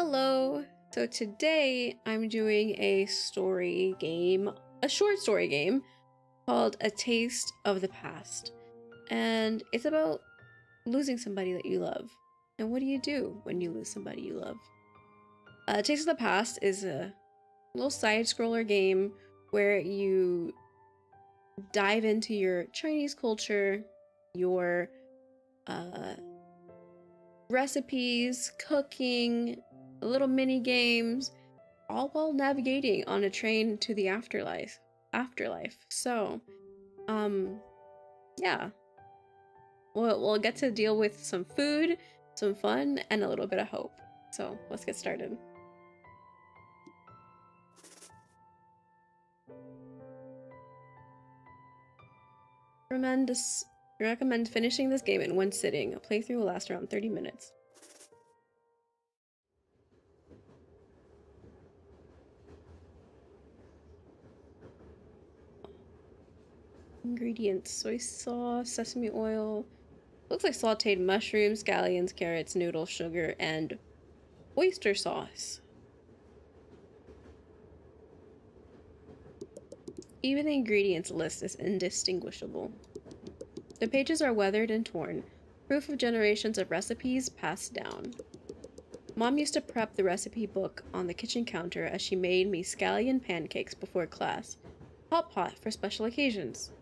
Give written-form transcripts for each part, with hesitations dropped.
Hello! So today I'm doing a story game, a short story game called A Taste of the Past. And it's about losing somebody that you love. And what do you do when you lose somebody you love? A Taste of the Past is a little side-scroller game where you dive into your Chinese culture, your recipes, cooking, little mini games, all while navigating on a train to the afterlife. So, yeah. We'll get to deal with some food, some fun, and a little bit of hope. So, let's get started. Recommend finishing this game in one sitting. A playthrough will last around 30 minutes. Ingredients: soy sauce, sesame oil, looks like sauteed mushrooms, scallions, carrots, noodles, sugar, and oyster sauce. Even the ingredients list is indistinguishable. The pages are weathered and torn, proof of generations of recipes passed down. Mom used to prep the recipe book on the kitchen counter as she made me scallion pancakes before class, hot pot for special occasions.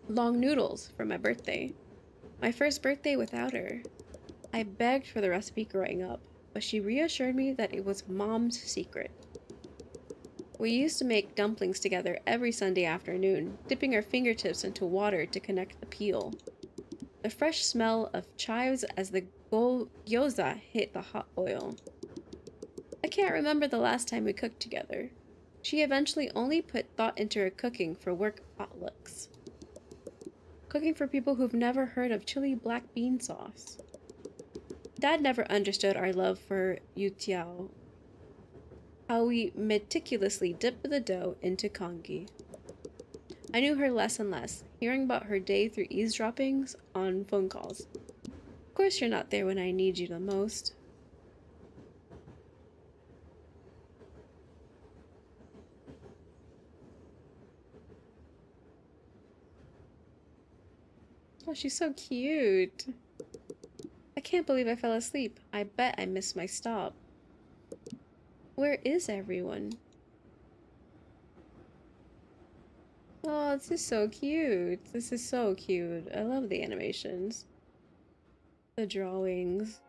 Long noodles for my birthday. My first birthday without her. I begged for the recipe growing up, but she reassured me that it was Mom's secret. We used to make dumplings together every Sunday afternoon, dipping our fingertips into water to connect the peel. The fresh smell of chives as the gyoza hit the hot oil. I can't remember the last time we cooked together. She eventually only put thought into her cooking for work potlucks. Cooking for people who've never heard of chili black bean sauce. Dad never understood our love for youtiao. How we meticulously dip the dough into congee. I knew her less and less, hearing about her day through eavesdroppings on phone calls. Of course you're not there when I need you the most. Oh, she's so cute. I can't believe I fell asleep. I bet I missed my stop. Where is everyone? Oh, this is so cute. This is so cute. I love the animations. The drawings.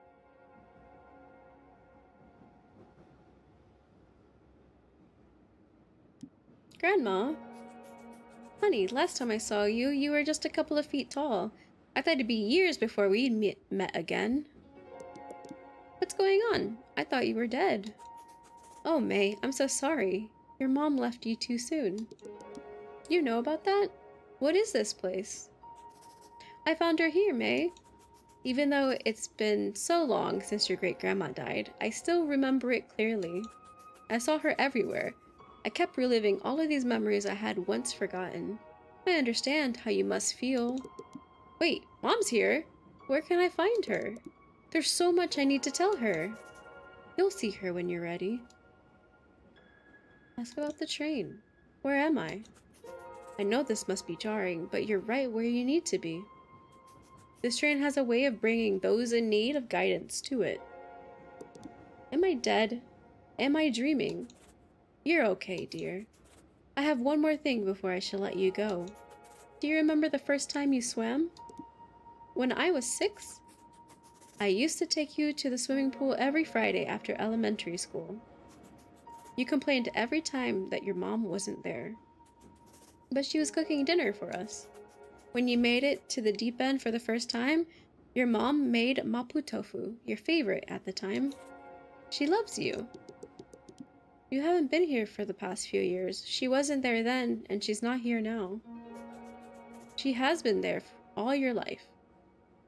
Grandma? Honey, last time I saw you, you were just a couple of feet tall. I thought it'd be years before we met again. What's going on? I thought you were dead. Oh, May, I'm so sorry. Your mom left you too soon. You know about that? What is this place? I found her here, May. Even though it's been so long since your great-grandma died, I still remember it clearly. I saw her everywhere. I kept reliving all of these memories I had once forgotten. I understand how you must feel. Wait, Mom's here? Where can I find her? There's so much I need to tell her. You'll see her when you're ready. Ask about the train. Where am I? I know this must be jarring, but you're right where you need to be. This train has a way of bringing those in need of guidance to it. Am I dead? Am I dreaming? You're okay, dear. I have one more thing before I shall let you go. Do you remember the first time you swam? When I was 6? I used to take you to the swimming pool every Friday after elementary school. You complained every time that your mom wasn't there. But she was cooking dinner for us. When you made it to the deep end for the first time, your mom made mapo tofu, your favorite at the time. She loves you. You haven't been here for the past few years. She wasn't there then, and she's not here now. She has been there all your life,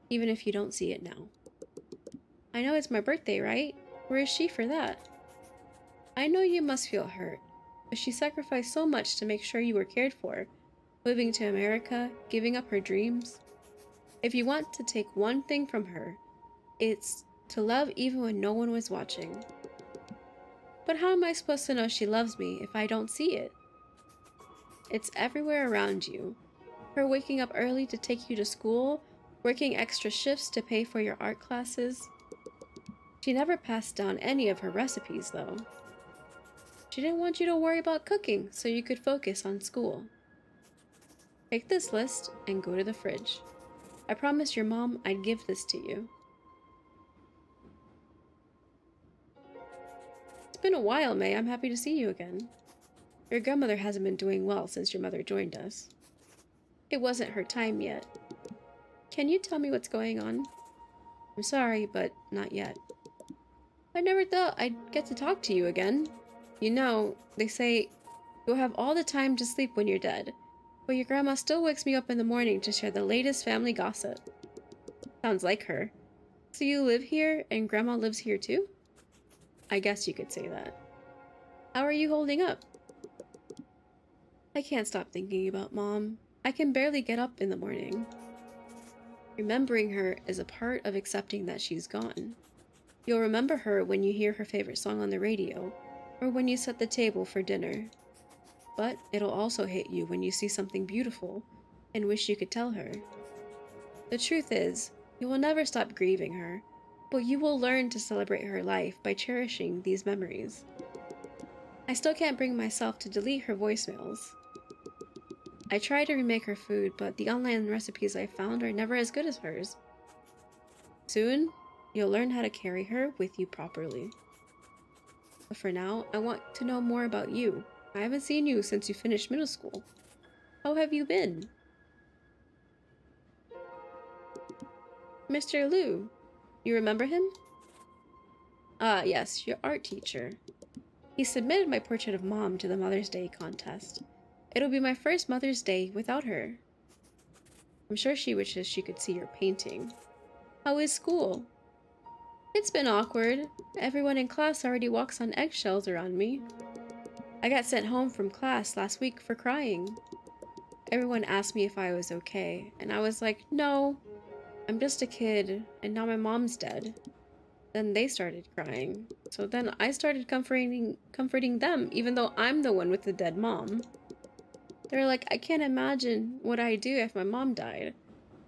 even if you don't see it now. I know it's my birthday, right? Where is she for that? I know you must feel hurt, but she sacrificed so much to make sure you were cared for, moving to America, giving up her dreams. If you want to take one thing from her, it's To love even when no one was watching. But how am I supposed to know she loves me if I don't see it? It's everywhere around you. Her waking up early to take you to school, working extra shifts to pay for your art classes. She never passed down any of her recipes, though. She didn't want you to worry about cooking so you could focus on school. Take this list and go to the fridge. I promised your mom I'd give this to you. It's been a while, May. I'm happy to see you again. Your grandmother hasn't been doing well since your mother joined us. It wasn't her time yet. Can you tell me what's going on? I'm sorry, but not yet. I never thought I'd get to talk to you again. You know, they say you'll have all the time to sleep when you're dead, but your grandma still wakes me up in the morning to share the latest family gossip. Sounds like her. So you live here and grandma lives here too? I guess you could say that. How are you holding up? I can't stop thinking about Mom. I can barely get up in the morning. Remembering her is a part of accepting that she's gone. You'll remember her when you hear her favorite song on the radio, or when you set the table for dinner. But it'll also hit you when you see something beautiful and wish you could tell her. The truth is, you will never stop grieving her, but you will learn to celebrate her life by cherishing these memories. I still can't bring myself to delete her voicemails. I try to remake her food, but the online recipes I found are never as good as hers. Soon, you'll learn how to carry her with you properly. But for now, I want to know more about you. I haven't seen you since you finished middle school. How have you been? Mr. Liu. You remember him? Ah, yes, your art teacher. He submitted my portrait of Mom to the Mother's Day contest. It'll be my first Mother's Day without her. I'm sure she wishes she could see your painting. How is school? It's been awkward. Everyone in class already walks on eggshells around me. I got sent home from class last week for crying. Everyone asked me if I was okay, and I was like, no, I'm just a kid, and now my mom's dead. Then they started crying. So then I started comforting them, even though I'm the one with the dead mom. They're like, I can't imagine what I'd do if my mom died.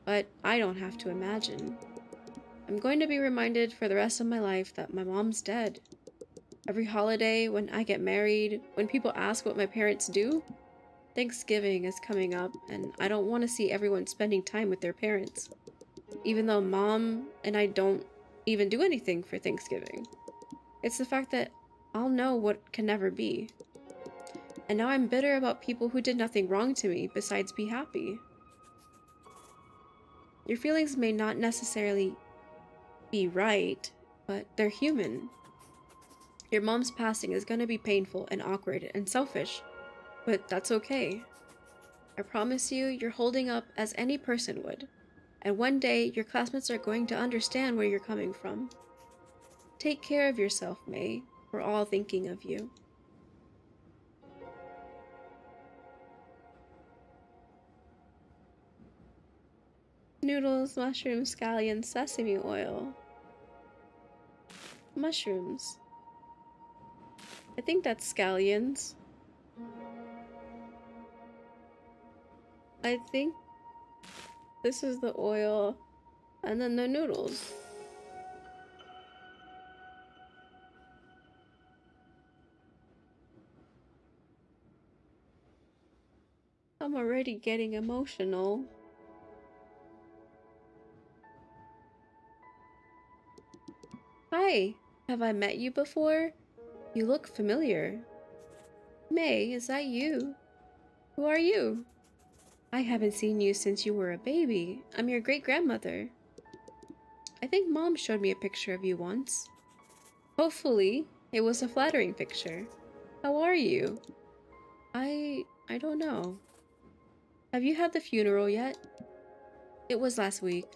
But I don't have to imagine. I'm going to be reminded for the rest of my life that my mom's dead. Every holiday, when I get married, when people ask what my parents do, Thanksgiving is coming up, and I don't want to see everyone spending time with their parents. Even though Mom and I don't even do anything for Thanksgiving. It's the fact that I'll know what can never be. And now I'm bitter about people who did nothing wrong to me besides be happy. Your feelings may not necessarily be right, but they're human. Your mom's passing is going to be painful and awkward and selfish, but that's okay. I promise you, you're holding up as any person would, and one day your classmates are going to understand where you're coming from. Take care of yourself, May. We're all thinking of you. Noodles, mushrooms, scallions, sesame oil. Mushrooms. I think that's scallions. I think this is the oil, and then the noodles. I'm already getting emotional. Hi, have I met you before? You look familiar. May, is that you? Who are you? I haven't seen you since you were a baby. I'm your great-grandmother. I think Mom showed me a picture of you once. Hopefully, it was a flattering picture. How are you? I don't know. Have you had the funeral yet? It was last week.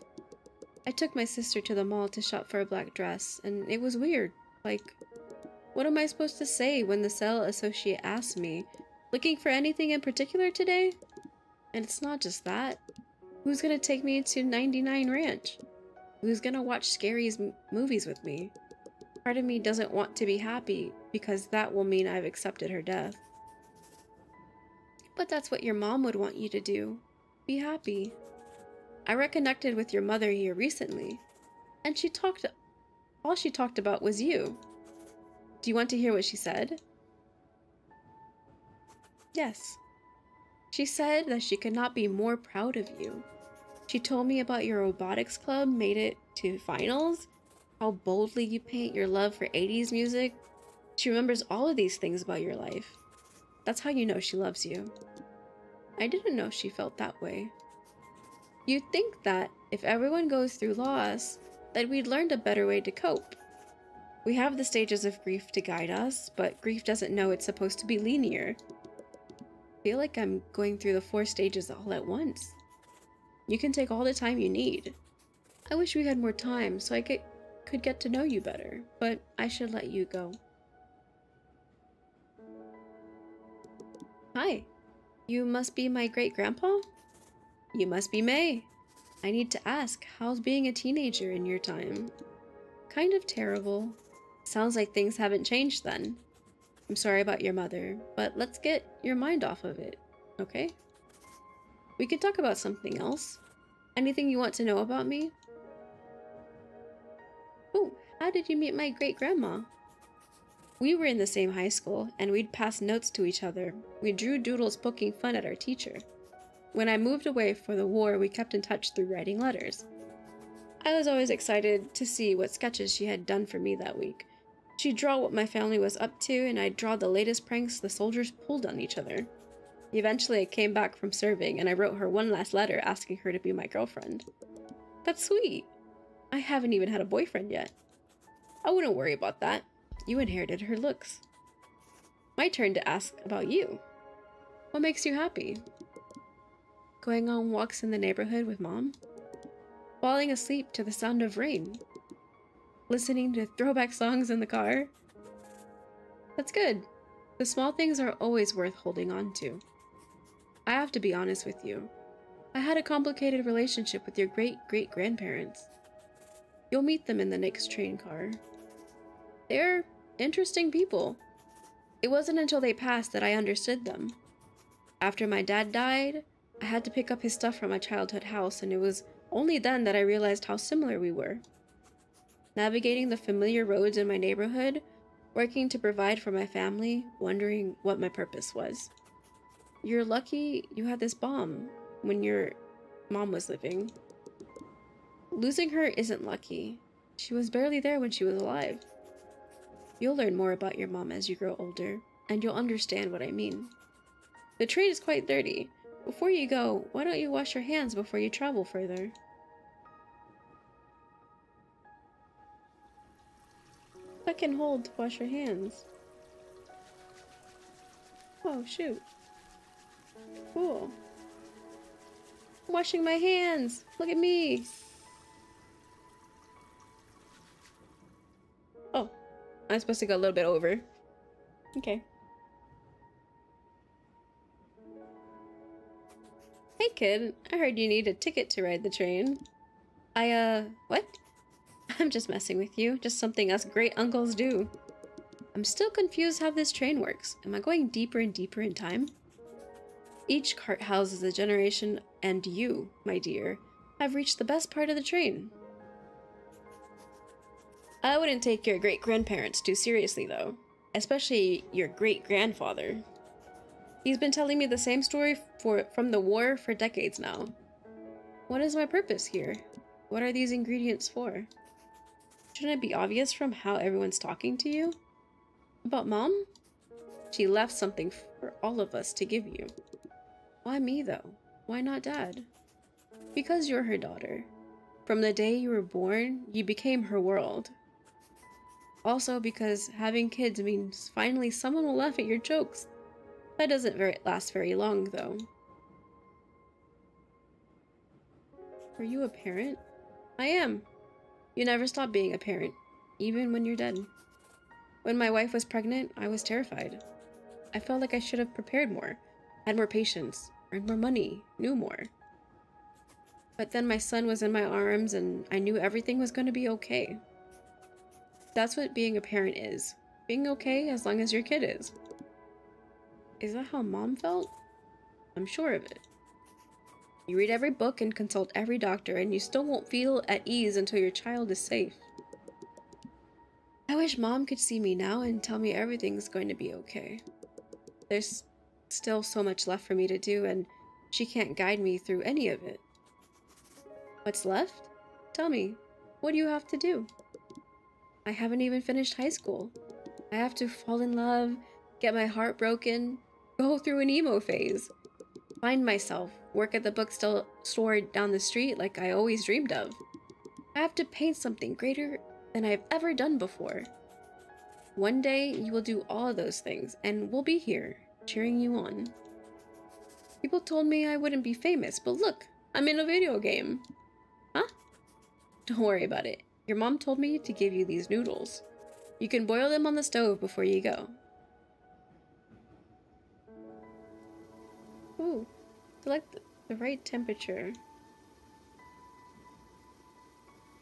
I took my sister to the mall to shop for a black dress, and it was weird. Like, what am I supposed to say when the sale associate asks me, looking for anything in particular today? And it's not just that. Who's gonna take me to 99 Ranch? Who's gonna watch scary movies with me? Part of me doesn't want to be happy because that will mean I've accepted her death. But that's what your mom would want you to do. Be happy. I reconnected with your mother here recently, and all she talked about was you. Do you want to hear what she said? Yes. She said that she could not be more proud of you. She told me about your robotics club made it to finals, how boldly you paint your love for 80s music. She remembers all of these things about your life. That's how you know she loves you. I didn't know she felt that way. You'd think that if everyone goes through loss, that we'd learned a better way to cope. We have the stages of grief to guide us, but grief doesn't know it's supposed to be linear. I feel like I'm going through the 4 stages all at once. You can take all the time you need. I wish we had more time so I could get to know you better, but I should let you go. Hi. You must be my great-grandpa? You must be May. I need to ask, how's being a teenager in your time? Kind of terrible. Sounds like things haven't changed then. I'm sorry about your mother, but let's get your mind off of it, okay? We can talk about something else. Anything you want to know about me? Oh, how did you meet my great-grandma? We were in the same high school, and we'd pass notes to each other. We drew doodles poking fun at our teacher. When I moved away for the war, we kept in touch through writing letters. I was always excited to see what sketches she had done for me that week. She'd draw what my family was up to, and I'd draw the latest pranks the soldiers pulled on each other. Eventually, I came back from serving, and I wrote her one last letter asking her to be my girlfriend. That's sweet. I haven't even had a boyfriend yet. I wouldn't worry about that. You inherited her looks. My turn to ask about you. What makes you happy? Going on walks in the neighborhood with Mom? Falling asleep to the sound of rain? Listening to throwback songs in the car? That's good. The small things are always worth holding on to. I have to be honest with you. I had a complicated relationship with your great-great-grandparents. You'll meet them in the next train car. They're interesting people. It wasn't until they passed that I understood them. After my dad died, I had to pick up his stuff from my childhood house, and it was only then that I realized how similar we were. Navigating the familiar roads in my neighborhood, working to provide for my family, wondering what my purpose was. You're lucky you had this bomb when your mom was living. Losing her isn't lucky. She was barely there when she was alive. You'll learn more about your mom as you grow older, and you'll understand what I mean. The train is quite dirty. Before you go, why don't you wash your hands before you travel further? Click and hold to wash your hands. Oh, shoot. Cool. I'm washing my hands! Look at me! Oh, I'm supposed to go a little bit over. Okay. Hey kid, I heard you need a ticket to ride the train. What? I'm just messing with you, just something us great uncles do. I'm still confused how this train works. Am I going deeper and deeper in time? Each cart houses a generation, and you, my dear, have reached the best part of the train. I wouldn't take your great-grandparents too seriously, though. Especially your great-grandfather. He's been telling me the same story from the war for decades now. What is my purpose here? What are these ingredients for? Shouldn't it be obvious from how everyone's talking to you? About Mom? She left something for all of us to give you. Why me, though? Why not Dad? Because you're her daughter. From the day you were born, you became her world. Also because having kids means finally someone will laugh at your jokes. That doesn't last very long, though. Are you a parent? I am. You never stop being a parent, even when you're dead. When my wife was pregnant, I was terrified. I felt like I should have prepared more, had more patience, earned more money, knew more. But then my son was in my arms and I knew everything was going to be okay. That's what being a parent is. Being okay as long as your kid is. Is that how Mom felt? I'm sure of it. You read every book and consult every doctor, and you still won't feel at ease until your child is safe. I wish Mom could see me now and tell me everything's going to be okay. There's still so much left for me to do, and she can't guide me through any of it. What's left? Tell me, what do you have to do? I haven't even finished high school. I have to fall in love, get my heart broken, go through an emo phase, find myself, work at the bookstore down the street like I always dreamed of. I have to paint something greater than I've ever done before. One day you will do all of those things, and we'll be here, cheering you on. People told me I wouldn't be famous, but look, I'm in a video game. Huh? Don't worry about it. Your mom told me to give you these noodles. You can boil them on the stove before you go. Ooh, select the right temperature.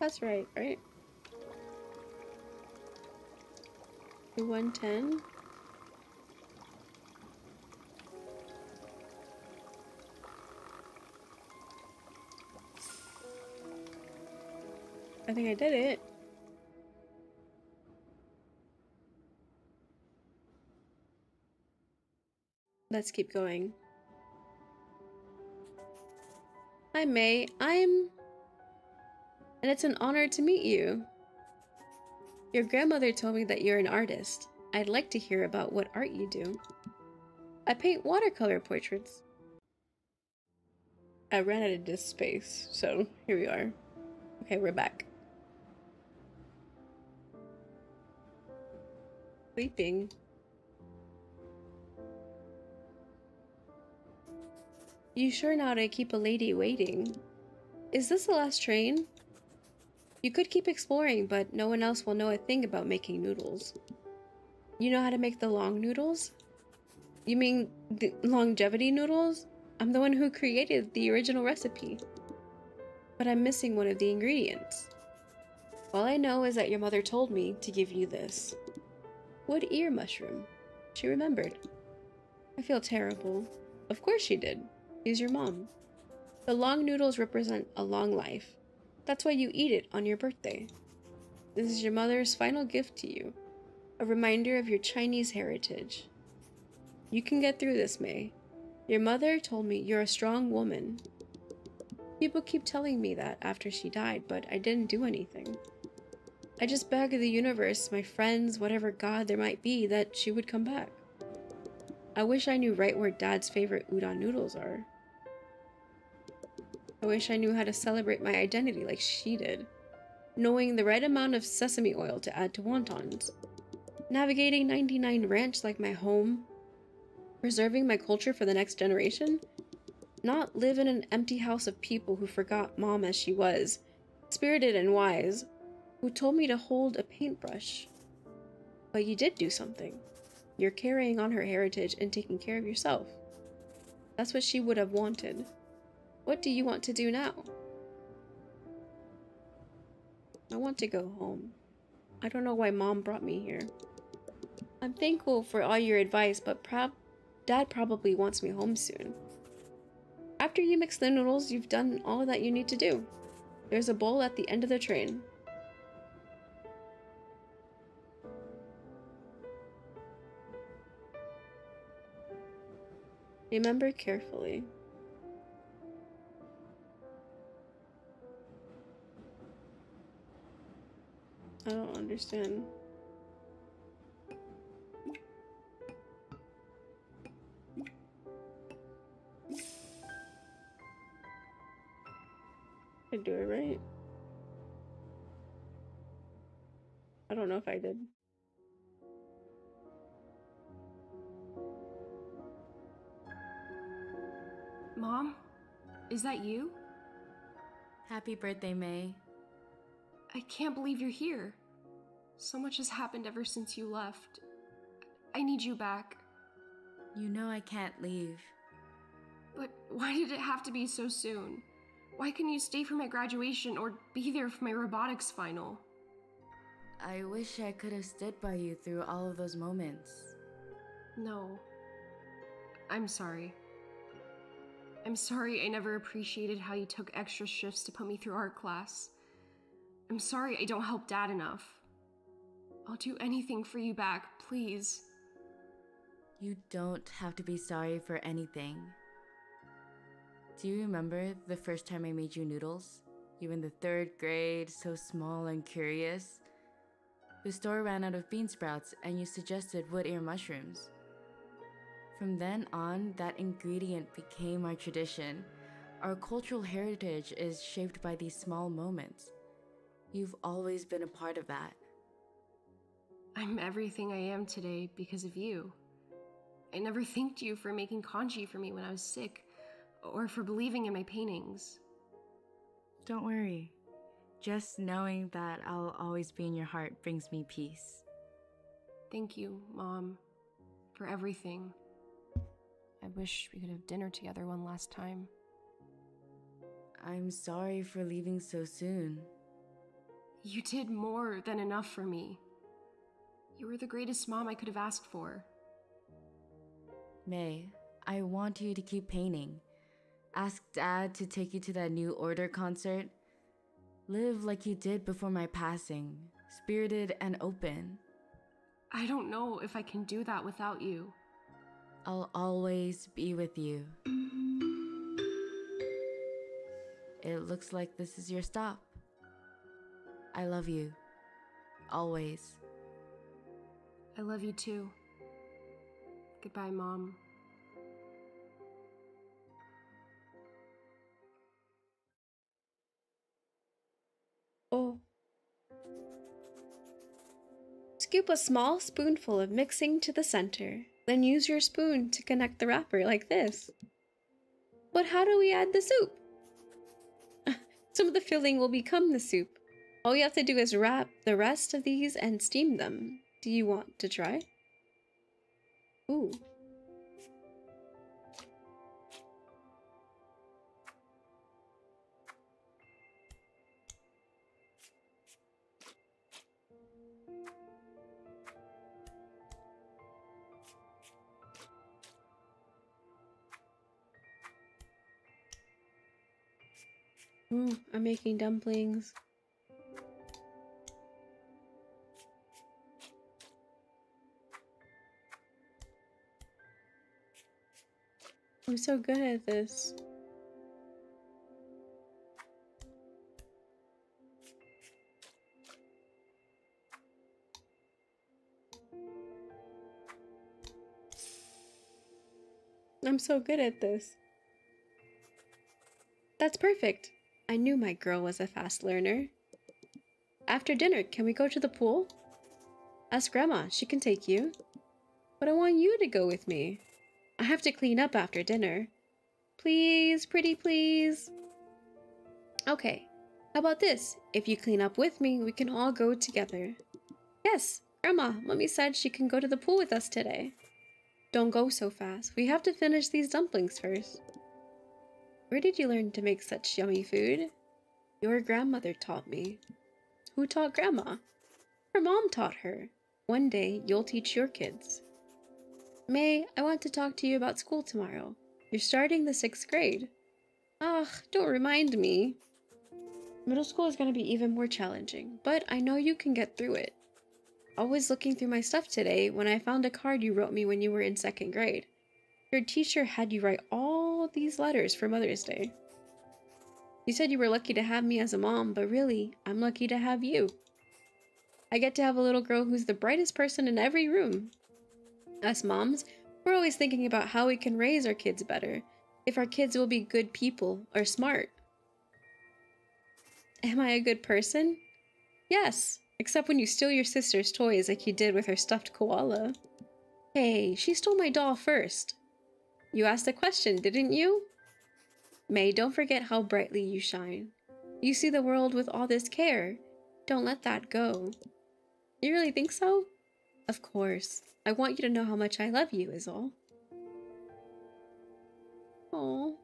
That's right, right? To 110. I think I did it. Let's keep going. Hi, May. And it's an honor to meet you. Your grandmother told me that you're an artist. I'd like to hear about what art you do. I paint watercolor portraits. I ran out of disk space, so here we are. Okay, we're back. Sleeping. You sure know how to keep a lady waiting. Is this the last train? You could keep exploring, but no one else will know a thing about making noodles. You know how to make the long noodles? You mean the longevity noodles? I'm the one who created the original recipe. But I'm missing one of the ingredients. All I know is that your mother told me to give you this. Wood ear mushroom. She remembered. I feel terrible. Of course she did. She's your mom. The long noodles represent a long life. That's why you eat it on your birthday. This is your mother's final gift to you. A reminder of your Chinese heritage. You can get through this, May. Your mother told me you're a strong woman. People keep telling me that after she died, but I didn't do anything. I just begged the universe, my friends, whatever god there might be, that she would come back. I wish I knew right where Dad's favorite udon noodles are. I wish I knew how to celebrate my identity like she did. Knowing the right amount of sesame oil to add to wontons. Navigating 99 Ranch like my home. Preserving my culture for the next generation. Not live in an empty house of people who forgot Mom as she was. Spirited and wise. Who told me to hold a paintbrush. But you did do something. You're carrying on her heritage and taking care of yourself. That's what she would have wanted. What do you want to do now? I want to go home. I don't know why Mom brought me here. I'm thankful for all your advice, but Dad probably wants me home soon. After you mix the noodles, you've done all that you need to do. There's a bowl at the end of the train. Remember carefully. I don't understand. I do it right. I don't know if I did. Mom? Is that you? Happy birthday, May. I can't believe you're here. So much has happened ever since you left. I need you back. You know I can't leave. But why did it have to be so soon? Why couldn't you stay for my graduation or be there for my robotics final? I wish I could have stood by you through all of those moments. No. I'm sorry. I'm sorry I never appreciated how you took extra shifts to put me through art class. I'm sorry I don't help Dad enough. I'll do anything for you back, please. You don't have to be sorry for anything. Do you remember the first time I made you noodles? You were in the 3rd grade, so small and curious. The store ran out of bean sprouts and you suggested wood ear mushrooms. From then on, that ingredient became our tradition. Our cultural heritage is shaped by these small moments. You've always been a part of that. I'm everything I am today because of you. I never thanked you for making kanji for me when I was sick, or for believing in my paintings. Don't worry. Just knowing that I'll always be in your heart brings me peace. Thank you, Mom, for everything. I wish we could have dinner together one last time. I'm sorry for leaving so soon. You did more than enough for me. You were the greatest mom I could have asked for. May, I want you to keep painting. Ask Dad to take you to that New Order concert. Live like you did before my passing, spirited and open. I don't know if I can do that without you. I'll always be with you. It looks like this is your stop. I love you. Always. I love you too. Goodbye, Mom. Oh. Scoop a small spoonful of mixing to the center. Then use your spoon to connect the wrapper like this. But how do we add the soup? Some of the filling will become the soup. All you have to do is wrap the rest of these and steam them. Do you want to try? Ooh. Ooh, I'm making dumplings. I'm so good at this. I'm so good at this. That's perfect. I knew my girl was a fast learner. After dinner, can we go to the pool? Ask Grandma, she can take you. But I want you to go with me. I have to clean up after dinner. Please, pretty please. Okay, how about this? If you clean up with me, we can all go together. Yes, Grandma, Mommy said she can go to the pool with us today. Don't go so fast. We have to finish these dumplings first. Where did you learn to make such yummy food? Your grandmother taught me. Who taught Grandma? Her mom taught her. One day, you'll teach your kids. May, I want to talk to you about school tomorrow. You're starting the 6th grade. Ugh, don't remind me. Middle school is going to be even more challenging, but I know you can get through it. I was looking through my stuff today when I found a card you wrote me when you were in 2nd grade. Your teacher had you write all these letters for Mother's Day. You said you were lucky to have me as a mom, but really, I'm lucky to have you. I get to have a little girl who's the brightest person in every room. Us moms, we're always thinking about how we can raise our kids better, if our kids will be good people or smart. Am I a good person? Yes, except when you steal your sister's toys like you did with her stuffed koala. Hey, she stole my doll first. You asked a question, didn't you? May, don't forget how brightly you shine. You see the world with all this care. Don't let that go. You really think so? Of course. I want you to know how much I love you, is all. Aww.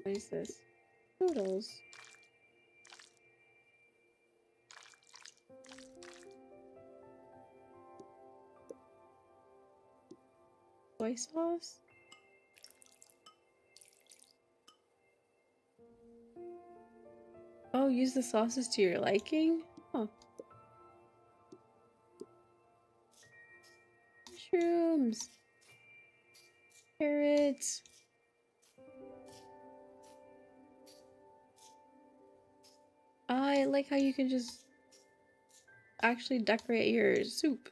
What is this? Noodles. Soy sauce? Oh, use the sauces to your liking? Oh. Mushrooms. Carrots. I like how you can just actually decorate your soup.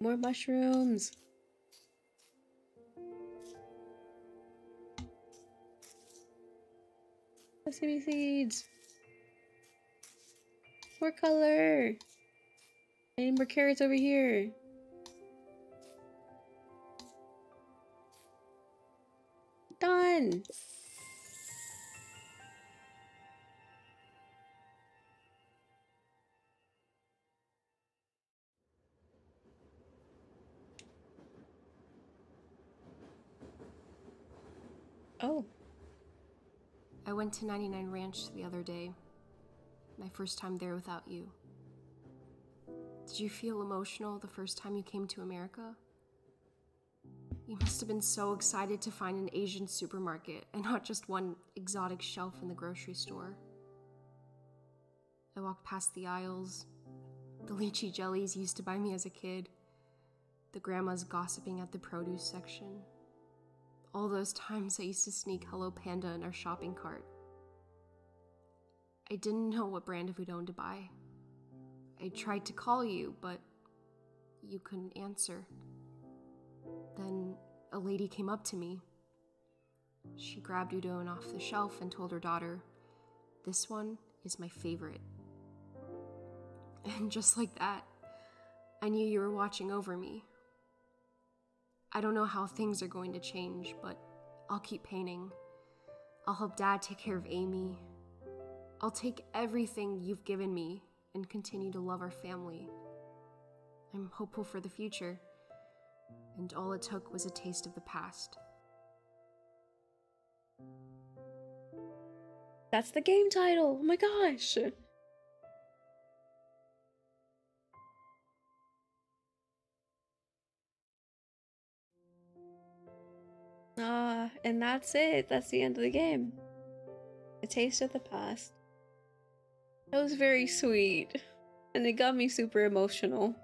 More mushrooms. Sesame seeds. More color. I need more carrots over here. Done. Oh. I went to 99 Ranch the other day. My first time there without you. Did you feel emotional the first time you came to America? You must have been so excited to find an Asian supermarket and not just one exotic shelf in the grocery store. I walked past the aisles, the lychee jellies you used to buy me as a kid, the grandmas gossiping at the produce section. All those times I used to sneak Hello Panda in our shopping cart. I didn't know what brand of udon to buy. I tried to call you, but you couldn't answer. Then a lady came up to me. She grabbed udon off the shelf and told her daughter, "This one is my favorite." And just like that, I knew you were watching over me. I don't know how things are going to change, but I'll keep painting. I'll help Dad take care of Amy. I'll take everything you've given me and continue to love our family. I'm hopeful for the future, and all it took was a taste of the past. That's the game title. Oh my gosh. And that's it. That's the end of the game. A taste of the past. That was very sweet. And it got me super emotional.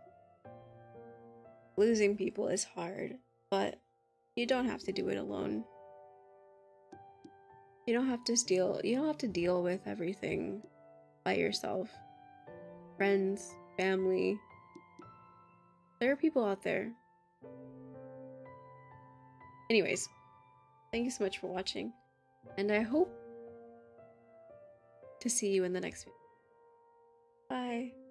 Losing people is hard, but you don't have to do it alone. You don't have to deal with everything by yourself. Friends, family. There are people out there. Anyways, thank you so much for watching, and I hope to see you in the next video. Bye.